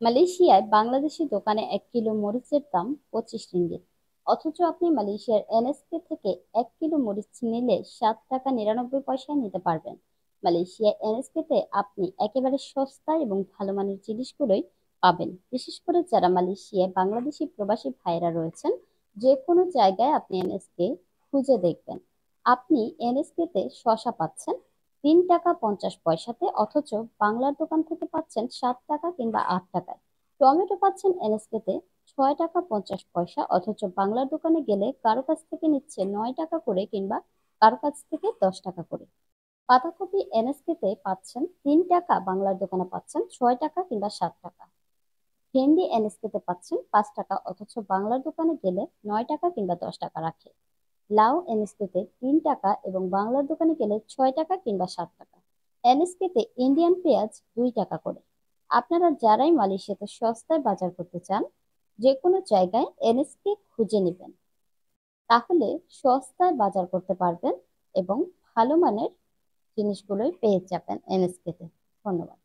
মালয়েশিয়ায় বাংলাদেশি দোকানে 1 কিলো মরিচের দাম 25 রিঙ্গিত। অথচ আপনি মালয়েশিয়ার এনএসকে থেকে 1 কিলো মরিচ নিলে 7 টাকা 99 পয়সায় নিতে পারবেন। মালয়েশিয়া এনএসকে তে আপনি একেবারে সস্তা এবং ভালো মানের জিনিসগুলোই পাবেন। বিশেষ করে যারা মালয়েশিয়ায় বাংলাদেশি প্রবাসী ভাইরা রয়েছেন, যে কোনো জায়গায় আপনি এনএসকে খুঁজে দেখবেন। আপনি এনএসকে তে শসা পাচ্ছেন 3 টাকা 50 পয়সাতে, অথচ বাংলার দোকান থেকে পাচ্ছেন 7 টাকা কিংবা 8 টাকায়। টমেটো পাচ্ছেন এনএসকে তে 6 টাকা 50 পয়সা, অথচ বাংলার দোকানে গেলে কারো কাছ থেকে নিচ্ছে 9 টাকা করে কিংবা কারো কাছ থেকে 10 টাকা করে। পাতাকপি এনএসকে তে পাচ্ছেন 3 টাকা, বাংলার দোকানে পাচ্ছেন 6 টাকা কিংবা 7 টাকা। ভেন্ডি এনএসকে তে পাচ্ছেন 5 টাকা, অথচ বাংলার দোকানে গেলে 9 টাকা কিংবা 10 টাকা রাখে। লাউ এনএসকেতে 3 টাকা এবং বাংলার দোকানে গেলে 6 টাকা কিংবা 7 টাকা। এনএসকেতে ইন্ডিয়ান পেঁয়াজ 2 টাকা করে। আপনারা যারাই মালয়েশিয়াতে সস্তায় বাজার করতে চান, যে কোনো জায়গায় এনএসকে খুঁজে নেবেন, তাহলে সস্তায় বাজার করতে পারবেন এবং ভালো মানের জিনিসগুলোই পেয়ে যাবেন এনএসকেতে। ধন্যবাদ।